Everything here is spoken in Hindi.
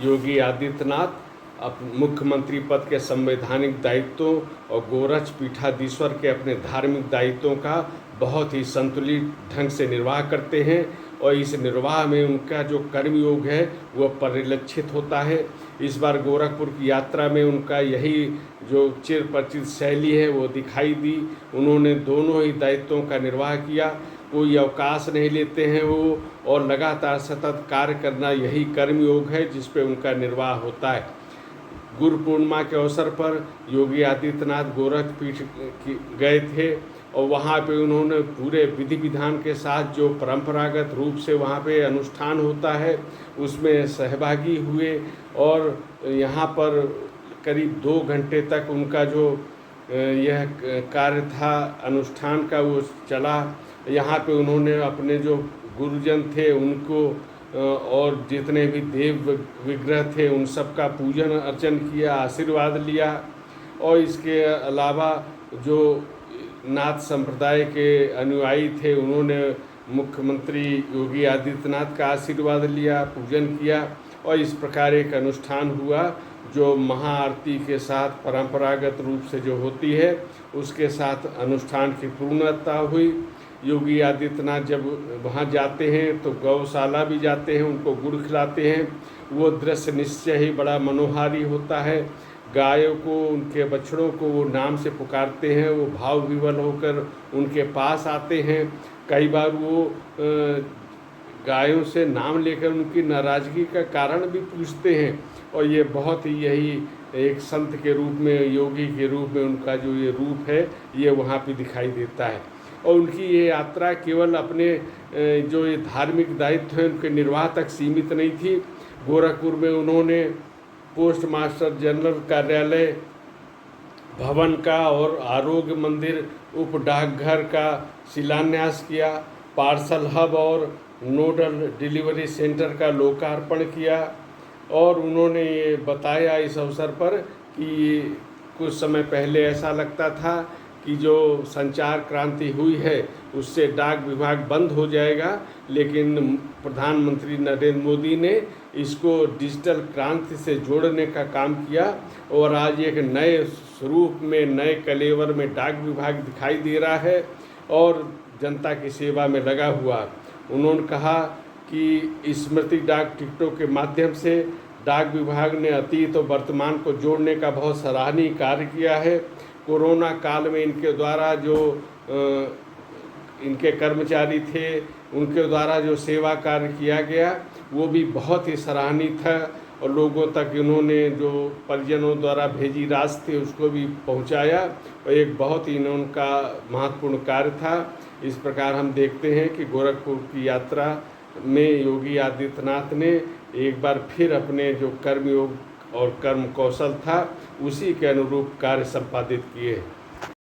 योगी आदित्यनाथ मुख्यमंत्री पद के संवैधानिक दायित्वों और गोरक्ष पीठाधीश्वर के अपने धार्मिक दायित्वों का बहुत ही संतुलित ढंग से निर्वाह करते हैं और इस निर्वाह में उनका जो कर्मयोग है वह परिलक्षित होता है। इस बार गोरखपुर की यात्रा में उनका यही जो चिर परिचित शैली है वो दिखाई दी। उन्होंने दोनों ही दायित्वों का निर्वाह किया, कोई अवकाश नहीं लेते हैं वो, और लगातार सतत कार्य करना यही कर्मयोग है जिस पे उनका निर्वाह होता है। गुरु पूर्णिमा के अवसर पर योगी आदित्यनाथ गोरख पीठ गए थे और वहाँ पे उन्होंने पूरे विधि विधान के साथ जो परंपरागत रूप से वहाँ पे अनुष्ठान होता है उसमें सहभागी हुए और यहाँ पर करीब 2 घंटे तक उनका जो यह कार्य था अनुष्ठान का वो चला। यहाँ पे उन्होंने अपने जो गुरुजन थे उनको और जितने भी देव विग्रह थे उन सब का पूजन अर्चन किया, आशीर्वाद लिया। और इसके अलावा जो नाथ संप्रदाय के अनुयायी थे उन्होंने मुख्यमंत्री योगी आदित्यनाथ का आशीर्वाद लिया, पूजन किया और इस प्रकार एक अनुष्ठान हुआ जो महाआरती के साथ परंपरागत रूप से जो होती है उसके साथ अनुष्ठान की पूर्णता हुई। योगी आदित्यनाथ जब वहाँ जाते हैं तो गौशाला भी जाते हैं, उनको गुड़ खिलाते हैं। वो दृश्य निश्चय ही बड़ा मनोहारी होता है। गायों को, उनके बछड़ों को वो नाम से पुकारते हैं, वो भाव विवल होकर उनके पास आते हैं। कई बार वो गायों से नाम लेकर उनकी नाराज़गी का कारण भी पूछते हैं और ये बहुत ही यही एक संत के रूप में, योगी के रूप में उनका जो ये रूप है ये वहाँ पे दिखाई देता है। और उनकी ये यात्रा केवल अपने जो ये धार्मिक दायित्व हैं उनके निर्वाह तक सीमित नहीं थी। गोरखपुर में उन्होंने पोस्ट मास्टर जनरल कार्यालय भवन का और आरोग्य मंदिर उप डाकघर का शिलान्यास किया, पार्सल हब और नोडल डिलीवरी सेंटर का लोकार्पण किया। और उन्होंने ये बताया इस अवसर पर कि कुछ समय पहले ऐसा लगता था कि जो संचार क्रांति हुई है उससे डाक विभाग बंद हो जाएगा, लेकिन प्रधानमंत्री नरेंद्र मोदी ने इसको डिजिटल क्रांति से जोड़ने का काम किया और आज एक नए स्वरूप में, नए कलेवर में डाक विभाग दिखाई दे रहा है और जनता की सेवा में लगा हुआ। उन्होंने कहा कि स्मृति डाक टिकटों के माध्यम से डाक विभाग ने अतीत और वर्तमान को जोड़ने का बहुत सराहनीय कार्य किया है। कोरोना काल में इनके द्वारा जो इनके कर्मचारी थे उनके द्वारा जो सेवा कार्य किया गया वो भी बहुत ही सराहनीय था और लोगों तक इन्होंने जो परिजनों द्वारा भेजी राशि थी उसको भी पहुंचाया और एक बहुत ही उनका महत्वपूर्ण कार्य था। इस प्रकार हम देखते हैं कि गोरखपुर की यात्रा में योगी आदित्यनाथ ने एक बार फिर अपने जो कर्मयोग और कर्म कौशल था उसी के अनुरूप कार्य संपादित किए।